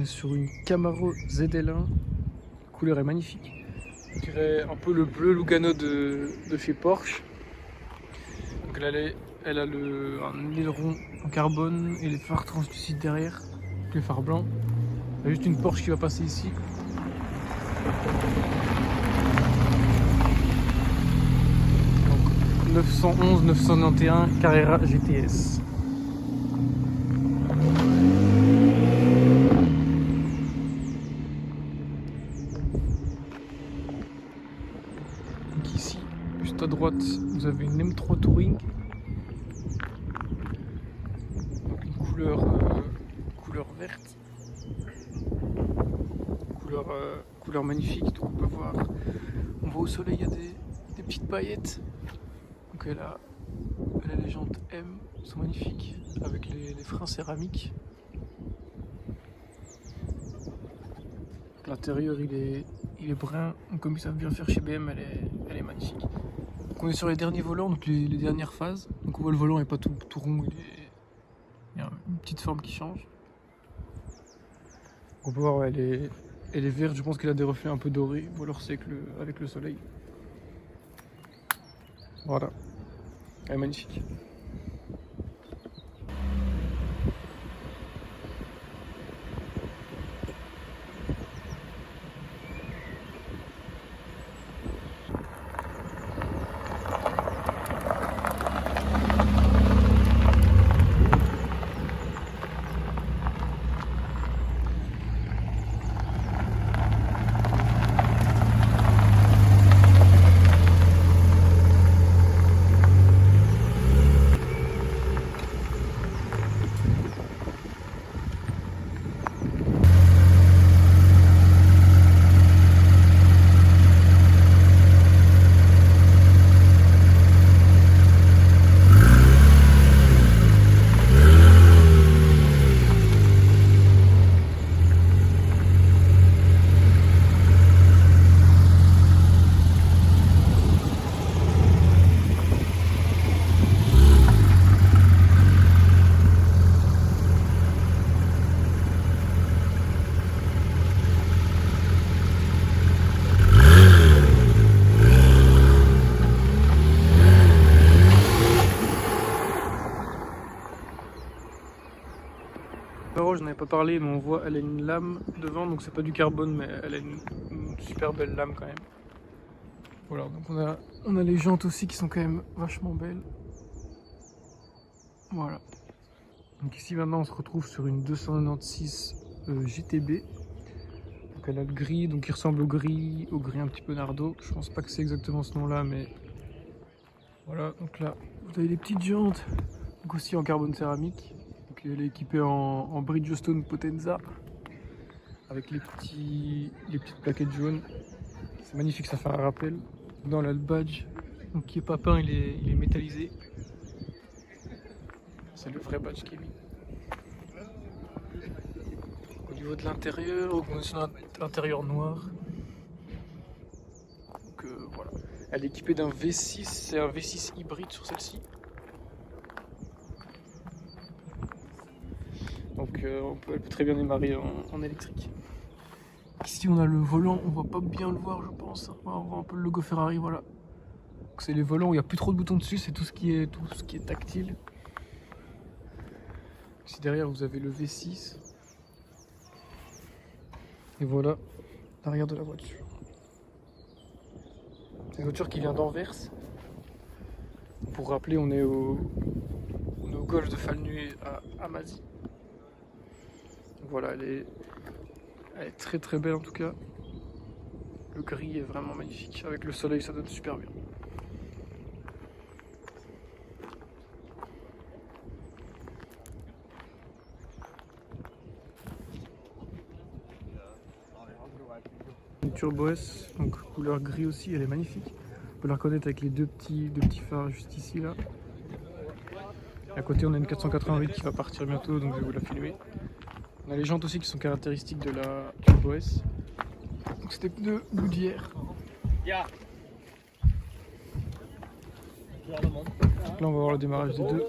est sur une Camaro ZL1. La couleur est magnifique. On dirait un peu le bleu Lugano de chez Porsche. Donc elle a un aileron en carbone et les phares translucides derrière, les phares blancs. Il y a juste une Porsche qui va passer ici. Donc 911 991 Carrera GTS. Donc ici, juste à droite, vous avez une M3 Touring. Donc une couleur verte. Couleur magnifique. Donc on peut voir, on voit au soleil, il y a des petites paillettes. Donc elle a les jantes M, sont magnifiques, avec les freins céramiques. L'intérieur il est brun, donc comme ils savent bien faire chez BM, elle est magnifique. Donc on est sur les derniers volants, donc les dernières phases. Donc on voit le volant n'est pas tout rond, il y a une petite forme qui change. On peut voir, elle est verte, je pense qu'elle a des reflets un peu dorés, ou alors c'est avec le soleil. Voilà, elle est magnifique. J'en avais pas parlé, mais on voit elle a une lame devant, donc c'est pas du carbone, mais elle a une super belle lame quand même. Voilà, donc on a les jantes aussi qui sont quand même vachement belles. Voilà. Donc ici maintenant on se retrouve sur une 296 GTB. Donc elle a le gris, donc il ressemble au gris un petit peu Nardo. Je pense pas que c'est exactement ce nom là, mais voilà. Donc là vous avez des petites jantes, donc aussi en carbone céramique. Donc elle est équipée en Bridgestone Potenza avec les petites plaquettes jaunes. C'est magnifique, ça fait un rappel. Dans là le badge, donc qui est pas peint, il est métallisé. C'est le vrai badge qui est mis. Au niveau de l'intérieur, on est sur l'intérieur noir. Donc voilà. Elle est équipée d'un V6, c'est un V6 hybride sur celle-ci. Donc elle peut très bien démarrer en électrique. Ici on a le volant, on voit pas bien le voir je pense. On voit un peu le logo Ferrari, voilà. C'est les volants où il n'y a plus trop de boutons dessus, c'est tout ce qui est tactile. Ici derrière vous avez le V6. Et voilà l'arrière de la voiture. C'est une voiture qui vient d'Anvers. Pour rappeler, on est au golfe de Falnu à Mazie. Voilà, elle est très très belle en tout cas. Le gris est vraiment magnifique. Avec le soleil, ça donne super bien. Une Turbo S, donc couleur gris aussi, elle est magnifique. On peut la reconnaître avec les deux petits phares juste ici là. Et à côté, on a une 488 qui va partir bientôt, donc je vais vous la filmer. On a les jantes aussi qui sont caractéristiques de la Turbo S. Donc c'était pneus Goodyear. Donc là on va voir le démarrage des deux.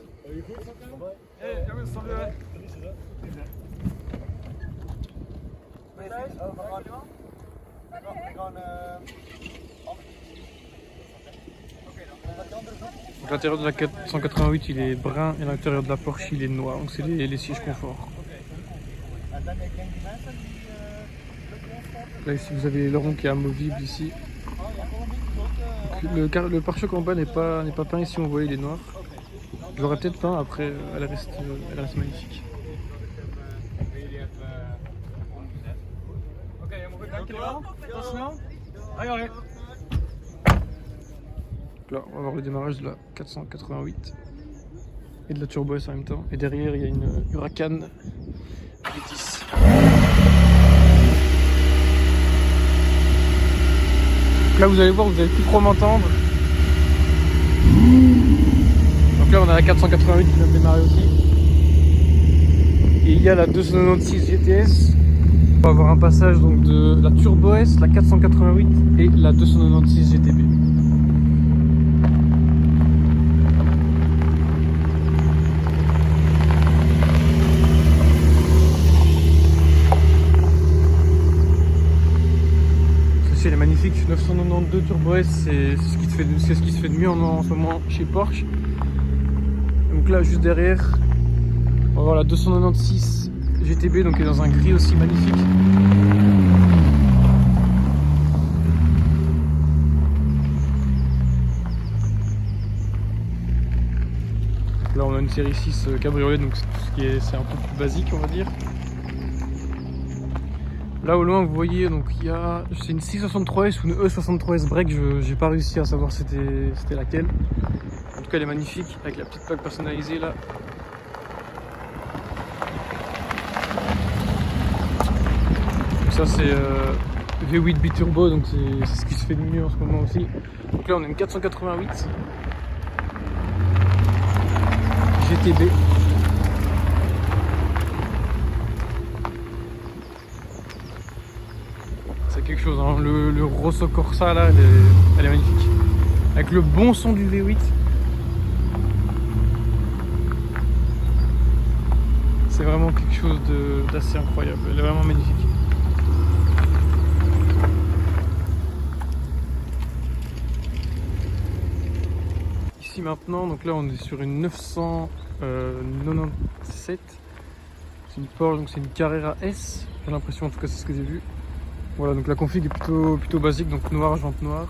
Donc l'intérieur de la 488 il est brun et l'intérieur de la Porsche il est noir, donc c'est les sièges confort. Là ici vous avez l'aileron qui est amovible ici. Donc, le pare-choc en bas n'est pas peint ici, on voit il est noir. Je l'aurais peut-être peint, après elle reste magnifique. Donc là on va voir le démarrage de la 488 et de la Turbo S en même temps. Et derrière il y a une Huracan V10. Donc là vous allez voir, vous allez plus trop m'entendre. Donc là on a la 488 qui vient de démarrer aussi. Et il y a la 296 GTS. On va avoir un passage donc de la Turbo S, la 488 et la 296 GTB. Celle-ci elle est magnifique, 992 Turbo S, c'est ce qui se fait de mieux en ce moment chez Porsche. Donc là juste derrière, on va voir la 296 GTB, donc elle est dans un gris aussi magnifique. Là on a une série 6 cabriolet, donc c'est un peu plus basique on va dire. Là au loin vous voyez, donc il y a, c'est une 663S ou une E63S break, j'ai pas réussi à savoir c'était laquelle. En tout cas elle est magnifique avec la petite plaque personnalisée là. Donc ça c'est V8 biturbo, donc c'est ce qui se fait de mieux en ce moment aussi. Donc là on a une 488 GTB. C'est quelque chose, hein. Le Rosso Corsa là, elle est magnifique. Avec le bon son du V8. C'est vraiment quelque chose d'assez incroyable. Elle est vraiment magnifique. Ici maintenant, donc là on est sur une 997. C'est une Porsche, donc c'est une Carrera S. J'ai l'impression, en tout cas c'est ce que j'ai vu. Voilà, donc la config est plutôt basique, donc noir, jante noire,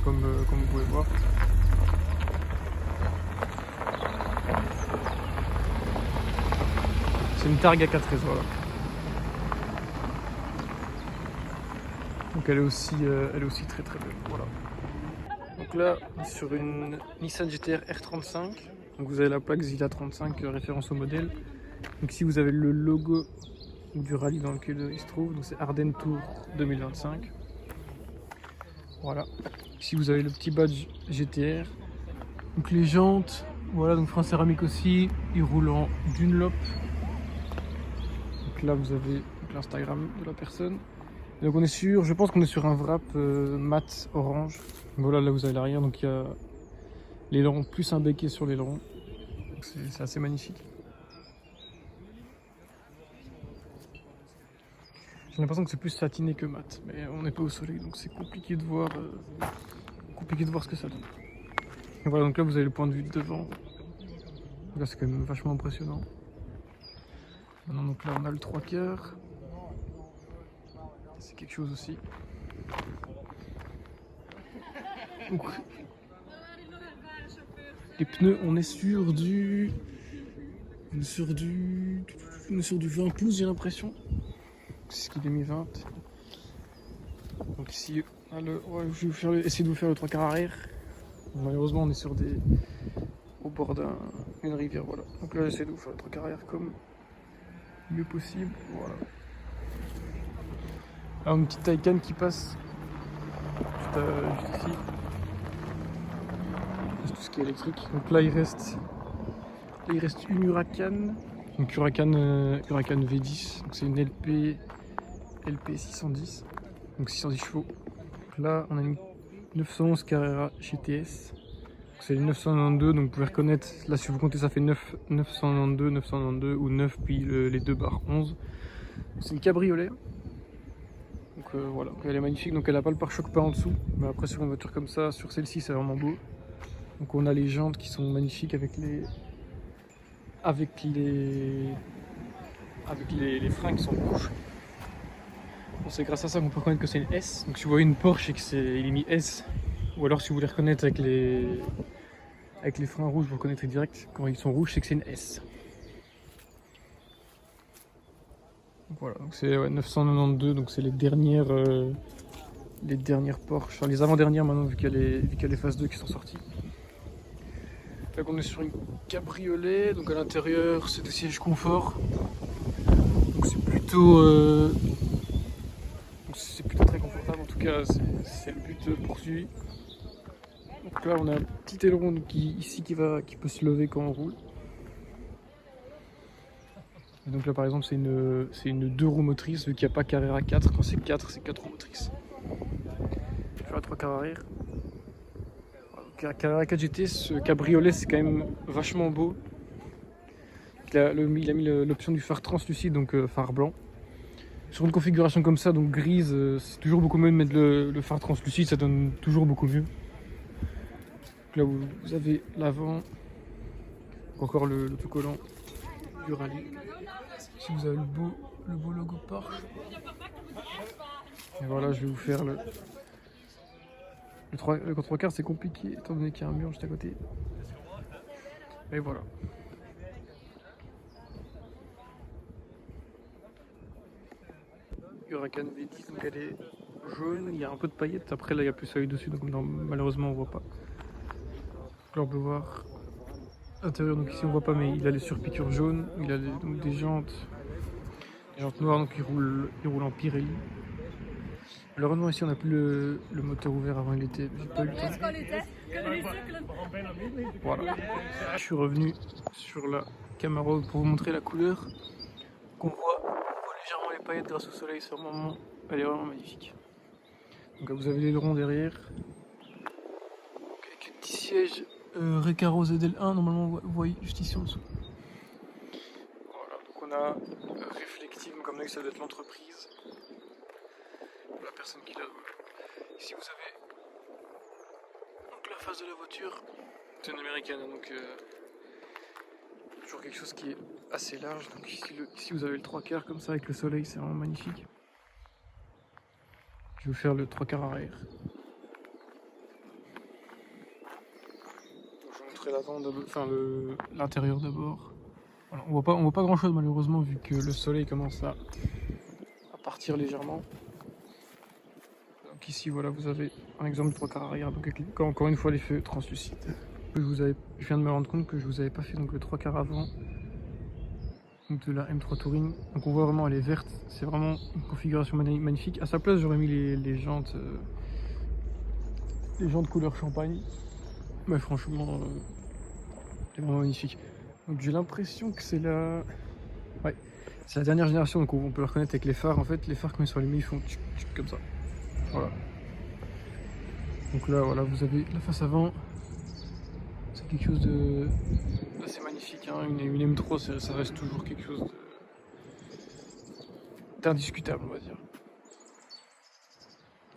comme vous pouvez voir. C'est une Targa 4S, voilà. Donc elle est aussi très très belle, voilà. Donc là, sur une Nissan GT-R R35, donc vous avez la plaque Zilla 35, référence au modèle. Donc ici vous avez le logo du rallye dans lequel il se trouve, donc c'est Ardennes Tour 2025. Voilà. Ici vous avez le petit badge GT-R. Donc les jantes, voilà, donc frein céramique aussi, il roule en Dunlop. Donc là vous avez l'Instagram de la personne. Et donc on est sur, je pense qu'on est sur un wrap mat orange. Voilà, là vous avez l'arrière, donc il y a l'aileron plus un béquet sur l'aileron. C'est assez magnifique. J'ai l'impression que c'est plus satiné que mat, mais on n'est pas au soleil, donc c'est compliqué de voir ce que ça donne. Et voilà, donc là vous avez le point de vue de devant. Là c'est quand même vachement impressionnant. Maintenant donc là on a le 3/4. C'est quelque chose aussi. Donc, les pneus, on est sur du 20 pouces j'ai l'impression. C'est ce qu'il a mis 20. Donc ici, je vais essayer de vous faire le 3/4 arrière. Malheureusement on est au bord d'une rivière, voilà. Donc là j'essaie de vous faire le 3/4 arrière comme mieux possible, voilà. Alors une petite Taycan qui passe juste ici. C'est tout ce qui est électrique. Donc là il reste une Huracan. Donc Huracan V10. Donc c'est une LP 610. Donc 610 chevaux. Donc là on a une 911 Carrera GTS. C'est une 992, donc vous pouvez reconnaître, là si vous comptez ça fait 992 ou 9 puis les 2 barres 11. C'est une cabriolet. Donc voilà, donc elle est magnifique, donc elle n'a pas le pare-choc peint en dessous, mais après sur une voiture comme ça, sur celle-ci c'est vraiment beau. Donc on a les jantes qui sont magnifiques avec les freins qui sont rouges. Bon, c'est grâce à ça qu'on peut reconnaître que c'est une S. Donc si vous voyez une Porsche et qu'il est mis S, ou alors si vous voulez reconnaître avec les freins rouges, vous reconnaîtrez direct. Quand ils sont rouges, c'est que c'est une S. Donc voilà, donc c'est 992, donc c'est les dernières Porsche, enfin les avant-dernières maintenant vu qu'il y a les phases 2 qui sont sorties. Là on est sur une cabriolet, donc à l'intérieur c'est des sièges confort. Donc c'est plutôt très confortable, en tout cas c'est le but poursuivi. Donc là on a un petit aileron ici qui peut se lever quand on roule. Et donc là par exemple c'est une 2 roues motrices, vu qu'il n'y a pas Carrera 4, quand c'est 4 roues motrices. Je vais à 3 quarts arrière. Carrera 4 GT, ce cabriolet c'est quand même vachement beau. Il a mis l'option du phare translucide, donc phare blanc. Sur une configuration comme ça, donc grise, c'est toujours beaucoup mieux de mettre le phare translucide, ça donne toujours beaucoup mieux. Donc là vous avez l'avant, encore le collant du rallye. Ici vous avez le beau logo Porsche. Et voilà, je vais vous faire le 3 quarts, c'est compliqué étant donné qu'il y a un mur juste à côté. Et voilà. Huracan V10, donc elle est jaune, il y a un peu de paillettes, après là il n'y a plus soleil dessus, donc malheureusement on voit pas. Donc là on peut voir l'intérieur, donc ici on voit pas, mais il a les surpiqûres jaunes, il a donc des jantes noires, donc il roule en Pirelli. Malheureusement ici on n'a plus le moteur ouvert, avant il était, j'ai pas eu le temps. Voilà, je suis revenu sur la Camaro pour vous montrer la couleur qu'on voit légèrement les paillettes grâce au soleil sur le moment, elle est vraiment magnifique. Donc vous avez l'aileron derrière, donc, avec les petits sièges Recaro ZL1, normalement vous voyez juste ici en dessous. Voilà, donc on a Reflective, comme là ça doit être l'entreprise, la personne qui l'a. Ici vous avez donc la face de la voiture, c'est une américaine, donc toujours quelque chose qui est assez large. Donc ici vous avez le 3 quarts comme ça avec le soleil, c'est vraiment magnifique. Je vais vous faire le 3 quarts arrière. Je vais vous montrer l'avant, enfin l'intérieur d'abord. Voilà, on voit pas grand chose malheureusement vu que le soleil commence à partir légèrement. Donc ici voilà, vous avez un exemple de 3 quarts arrière, donc encore une fois les feux translucides. Je viens de me rendre compte que je vous avais pas fait donc le 3 quarts avant de la M3 Touring. Donc on voit vraiment elle est verte, c'est vraiment une configuration magnifique. À sa place j'aurais mis les jantes couleur champagne. Mais franchement c'est vraiment magnifique. Donc j'ai l'impression que c'est la dernière génération, donc on peut la reconnaître avec les phares. En fait les phares quand ils sont allumés ils font tchic, tchic, comme ça. Voilà. Donc là voilà, vous avez la face avant. C'est quelque chose d'assez magnifique, hein. Une M3 ça reste toujours quelque chose d'indiscutable on va dire.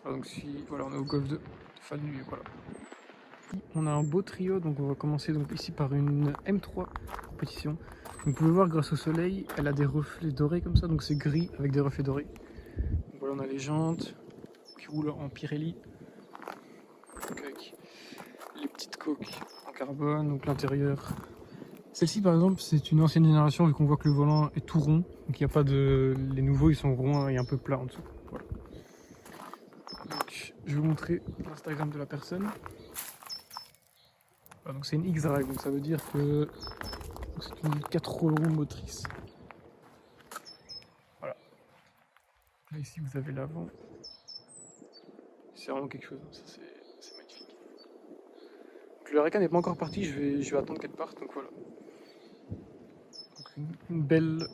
Alors, donc si voilà, on est au Golf de Fallu, voilà. On a un beau trio, donc on va commencer donc ici par une M3 compétition. Vous pouvez voir grâce au soleil, elle a des reflets dorés comme ça, donc c'est gris avec des reflets dorés. Donc voilà, on a les jantes qui roulent en Pirelli, donc avec les petites coques en carbone, donc l'intérieur. Celle-ci par exemple c'est une ancienne génération vu qu'on voit que le volant est tout rond, donc il n'y a pas de. Les nouveaux ils sont ronds et un peu plats en dessous. Voilà. Donc, je vais vous montrer l'Instagram de la personne. Voilà, donc c'est une X-Drive, donc ça veut dire que c'est une 4 roues motrice. Voilà. Là ici vous avez l'avant. C'est vraiment quelque chose, ça c'est magnifique. Donc, le Huracan n'est pas encore parti, je vais attendre qu'elle parte, donc voilà. Donc une belle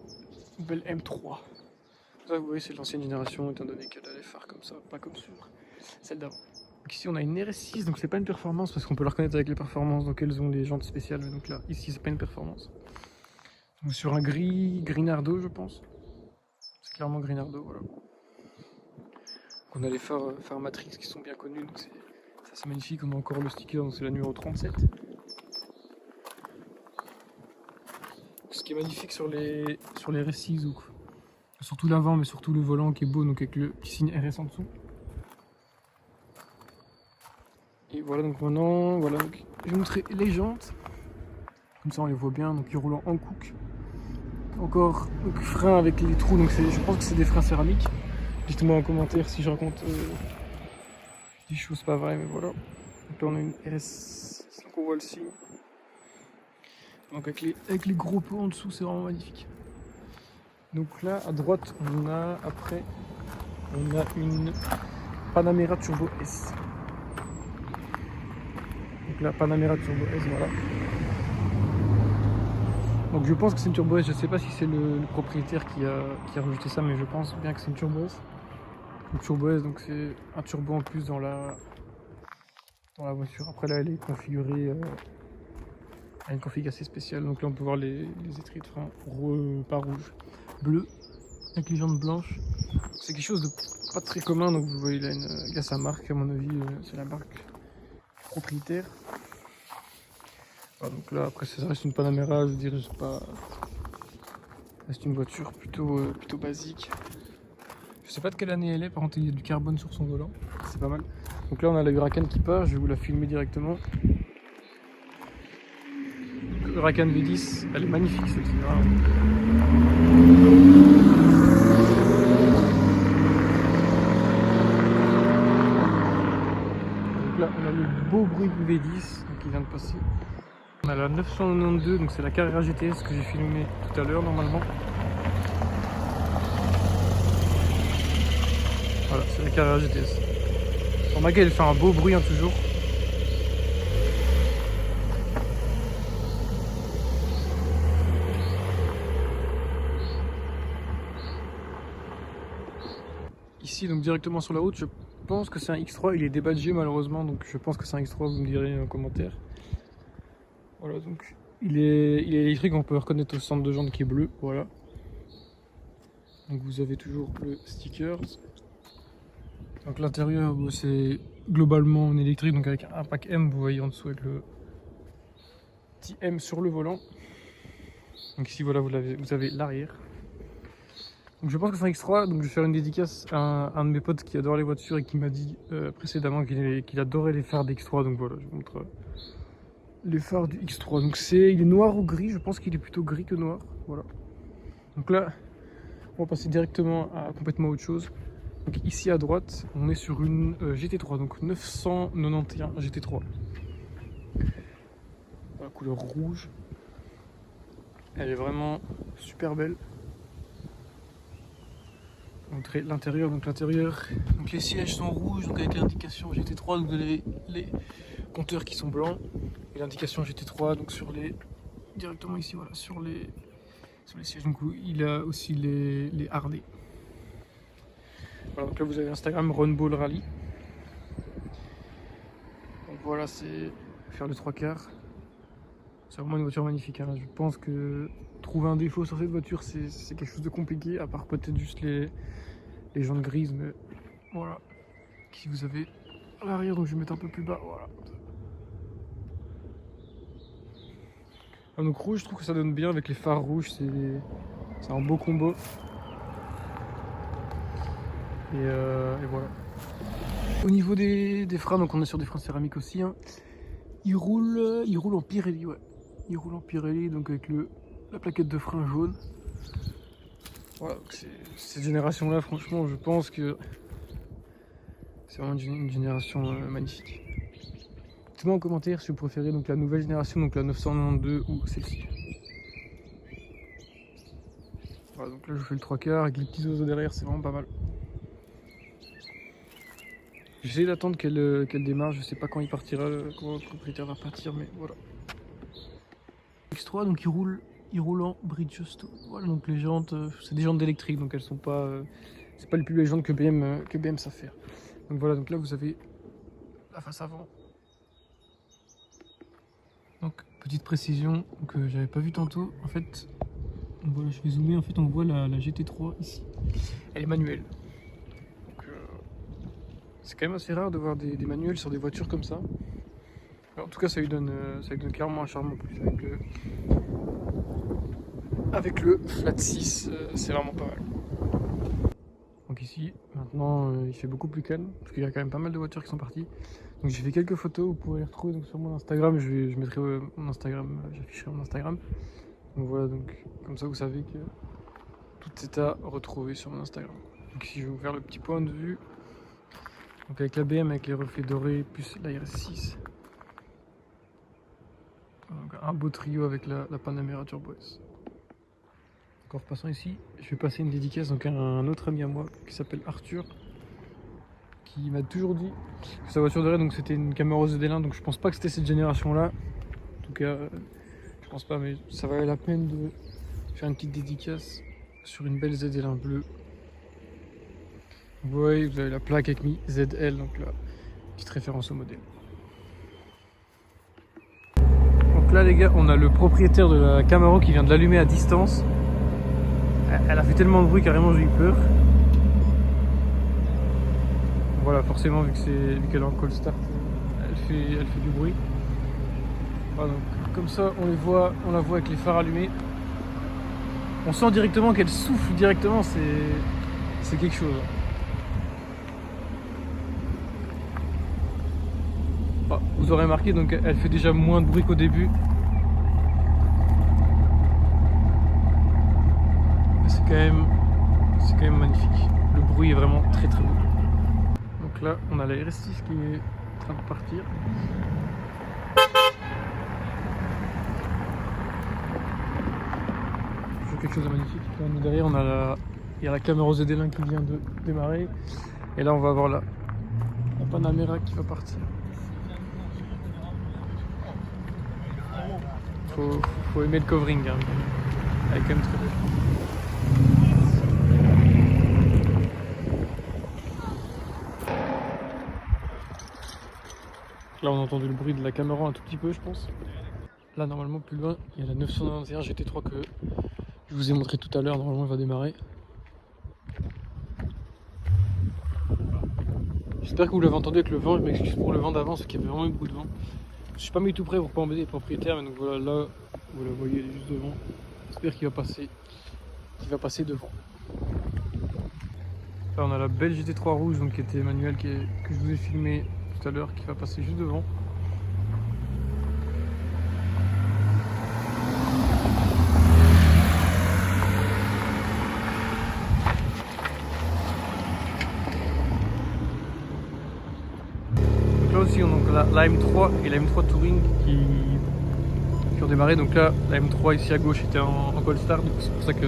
M3. Ça vous voyez c'est l'ancienne génération étant donné qu'elle a les phares comme ça, pas comme sur celle d'avant. Donc ici on a une RS6, donc c'est pas une performance parce qu'on peut la reconnaître avec les performances, donc elles ont des jantes spéciales, mais donc là ici c'est pas une performance. Donc sur un gris Nardo je pense. C'est clairement gris Nardo, voilà. On a les phares Matrix qui sont bien connus, donc c'est magnifique. On a encore le sticker, donc c'est la numéro 37. Ce qui est magnifique sur les récits, ou surtout l'avant, mais surtout le volant qui est beau, donc avec le petit signe RS en dessous. Et voilà, donc maintenant, voilà, donc, je vais montrer les jantes. Comme ça on les voit bien, donc ils roulent en Hankook. Encore donc, frein avec les trous, donc je pense que c'est des freins céramiques. Dites-moi en commentaire si je raconte des choses pas vraies, mais voilà. Donc là on a une RS, donc on voit le signe. Donc avec les gros pots en dessous, c'est vraiment magnifique. Donc là à droite on a une Panamera Turbo S. Donc la Panamera Turbo S, voilà. Donc je pense que c'est une Turbo S, je sais pas si c'est le propriétaire qui a rajouté ça, mais je pense bien que c'est une Turbo S. Une Turbo S, donc c'est un turbo en plus dans la voiture. Après là elle est configurée à une config assez spéciale, donc là on peut voir les étriers de frein pas rouge, bleu, avec les jantes blanches. C'est quelque chose de pas très commun, donc vous voyez là il a sa marque, à mon avis c'est la marque propriétaire. Voilà, donc là après ça reste une Panamera, je dirais, c'est pas... C'est une voiture plutôt basique. Je sais pas de quelle année elle est, par contre il y a du carbone sur son volant, c'est pas mal. Donc là on a la Huracan qui part, je vais vous la filmer directement. Huracan V10, elle est magnifique celle-ci. Donc là on a le beau bruit du V10 donc qui vient de passer. On a la 992, donc c'est la Carrera GTS que j'ai filmé tout à l'heure normalement. Voilà, c'est la Carrera GTS. Remarquez, elle fait un beau bruit hein, toujours. Ici, donc directement sur la route, je pense que c'est un X3. Il est débadgé malheureusement, donc je pense que c'est un X3. Vous me direz en commentaire. Voilà, donc il est électrique. On peut reconnaître au centre de jante qui est bleu. Voilà. Donc vous avez toujours le sticker. Donc l'intérieur, c'est globalement en électrique, donc avec un pack M. Vous voyez en dessous avec le petit M sur le volant. Donc ici, voilà, vous avez l'arrière. Donc je pense que c'est un X3, donc je vais faire une dédicace à un de mes potes qui adore les voitures et qui m'a dit précédemment qu'il adorait les phares d'X3. Donc voilà, je vous montre les phares du X3. Donc il est noir ou gris, je pense qu'il est plutôt gris que noir. Voilà. Donc là, on va passer directement à complètement autre chose. Donc ici à droite, on est sur une GT3, donc 991 GT3. Voilà, couleur rouge. Elle est vraiment super belle. Montrer l'intérieur, donc les sièges sont rouges, donc avec l'indication GT3, donc vous avez les compteurs qui sont blancs et l'indication GT3 donc directement ici, voilà, sur les sièges. Donc il a aussi les harnais. Voilà, donc là vous avez Instagram Runball Rally. Donc voilà, c'est faire le 3/4. C'est vraiment une voiture magnifique hein. Je pense que trouver un défaut sur cette voiture c'est quelque chose de compliqué, à part peut-être juste les jantes grises, mais voilà. Ici vous avez l'arrière, donc je vais mettre un peu plus bas, voilà. Ah, donc rouge, je trouve que ça donne bien avec les phares rouges, c'est un beau combo. Et voilà. Au niveau des freins, donc on est sur des freins céramiques aussi hein. Il roule en Pirelli, ouais. Il roule en Pirelli, donc avec la plaquette de frein jaune. Voilà, cette génération-là, franchement, je pense que c'est vraiment une génération magnifique. Dites-moi en commentaire si vous préférez donc la nouvelle génération, donc la 992 ou celle-ci. Voilà, donc là je fais le 3/4 avec les petits oiseaux derrière, c'est vraiment pas mal. J'essaie d'attendre qu'elle démarre, je sais pas quand il partira, quand le propriétaire va partir, mais voilà. X3, donc il roule en Bridgestone. Voilà, donc les jantes, c'est des jantes d'électrique, donc elles sont pas, c'est pas les plus belles jantes que BM sait faire. Donc voilà, donc là vous avez la face avant. Donc petite précision que j'avais pas vu tantôt, en fait, voilà, je vais zoomer, en fait on voit la GT3 ici, elle est manuelle. Donc C'est quand même assez rare de voir des manuels sur des voitures comme ça. Alors, en tout cas, ça lui donne clairement un charme en plus avec le flat 6, c'est vraiment pas mal. Donc ici, maintenant, il fait beaucoup plus calme parce qu'il y a quand même pas mal de voitures qui sont parties. Donc j'ai fait quelques photos, vous pourrez les retrouver donc, sur mon Instagram. Je mettrai mon Instagram, j'afficherai mon Instagram. Donc voilà, donc comme ça vous savez que tout est à retrouver sur mon Instagram. Donc ici je vais vous faire le petit point de vue. Donc avec la BM avec les reflets dorés plus la RS6. Donc un beau trio avec la Panamera Turbo S. En repassant ici, je vais passer une dédicace donc à un autre ami à moi qui s'appelle Arthur, qui m'a toujours dit que sa voiture de raid donc c'était une Camaro ZL1, donc je pense pas que c'était cette génération là. En tout cas, je pense pas, mais ça valait la peine de faire une petite dédicace sur une belle ZL1 bleue. Vous voyez, vous avez la plaque avec mis ZL, donc là, petite référence au modèle. Donc là les gars, on a le propriétaire de la Camaro qui vient de l'allumer à distance. Elle a fait tellement de bruit, carrément j'ai eu peur. Voilà, forcément vu qu'elle est en cold start, elle fait du bruit. Voilà, donc, comme ça on la voit avec les phares allumés. On sent directement qu'elle souffle directement, c'est quelque chose. Ah, vous aurez remarqué, donc elle fait déjà moins de bruit qu'au début. C'est quand même magnifique. Le bruit est vraiment très très beau. Donc là, on a la RS6 qui est en train de partir. C'est quelque chose de magnifique. Là, derrière, il y a la Camaro ZL1 qui vient de démarrer. Et là, on va avoir la Panamera qui va partir. Faut aimer le covering, hein. Elle est quand même très belle. Là on a entendu le bruit de la Camaro un tout petit peu je pense. Là normalement plus loin il y a la 991 GT3 que je vous ai montré tout à l'heure, normalement elle va démarrer. J'espère que vous l'avez entendu avec le vent, je m'excuse pour le vent d'avant, c'est qu'il y avait vraiment eu beaucoup de vent. Je suis pas mis tout près pour pas embêter les propriétaires, mais donc voilà, là vous la voyez, elle est juste devant. J'espère qu'il va passer devant. Là on a la belle GT3 rouge donc qui était manuelle que je vous ai filmé tout à l'heure, qui va passer juste devant. Donc là aussi on a la M3 et la M3 Touring qui ont démarré. Donc là la M3 ici à gauche était en cold start, donc c'est pour ça que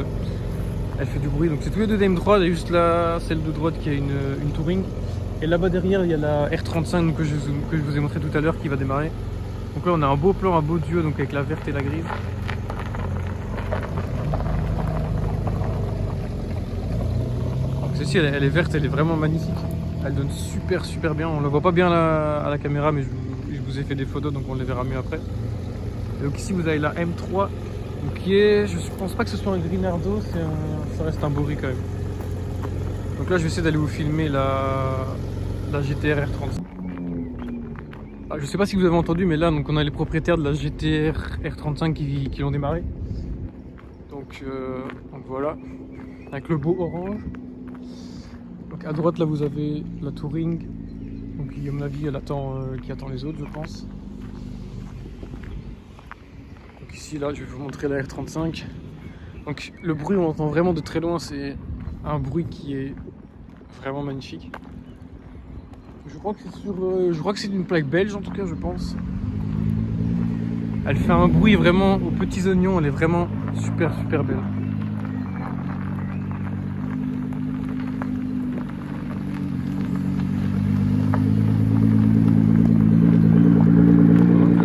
elle fait du bruit. Donc c'est tous les deux des M3, il y a juste là celle de droite qui a une Touring. Et là-bas derrière, il y a la R35 que je vous ai montré tout à l'heure qui va démarrer. Donc là, on a un beau plan, un beau duo donc avec la verte et la grise. Donc celle-ci, elle est verte, elle est vraiment magnifique. Elle donne super bien. On la voit pas bien à la caméra, mais je vous ai fait des photos, donc on les verra mieux après. Et donc ici, vous avez la M3, donc qui est, je pense pas que ce soit un gris Nardo, ça reste un beau gris quand même. Donc là, je vais essayer d'aller vous filmer la GTR R35. Ah, je sais pas si vous avez entendu, mais là donc on a les propriétaires de la GTR R35 qui l'ont démarré. Donc voilà, avec le beau orange. Donc à droite là vous avez la Touring, donc à mon avis elle qui attend les autres je pense. Donc ici là je vais vous montrer la R35. Donc le bruit on entend vraiment de très loin, c'est un bruit qui est vraiment magnifique. Je crois que c'est d'une plaque belge en tout cas je pense. Elle fait un bruit vraiment aux petits oignons, elle est vraiment super belle.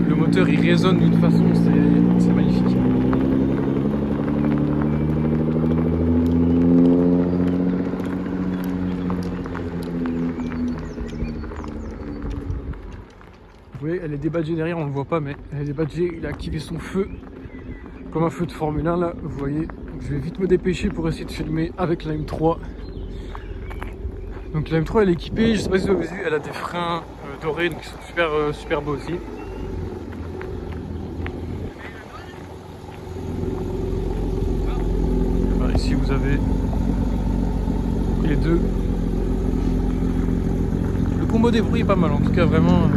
Le moteur il résonne d'une façon, c'est magnifique. Vous voyez, elle est débadgée derrière, on ne le voit pas, mais elle est débadgée. Il a activé son feu, comme un feu de Formule 1 là, vous voyez. Donc, je vais vite me dépêcher pour essayer de filmer avec la M3. Donc la M3 elle est équipée, je sais pas si vous avez vu, elle a des freins dorés donc ils sont super beaux aussi. Alors ici vous avez les deux. Le combo des bruits est pas mal en tout cas vraiment.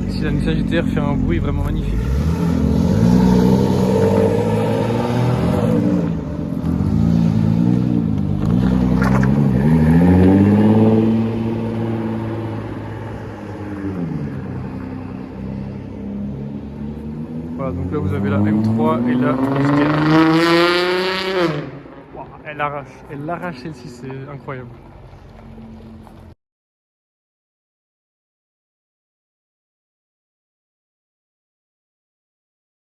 Ici la Nissan GT-R fait un bruit vraiment magnifique. Voilà, donc là vous avez la M3 et la GT-R. Wow, elle arrache celle-ci, c'est incroyable.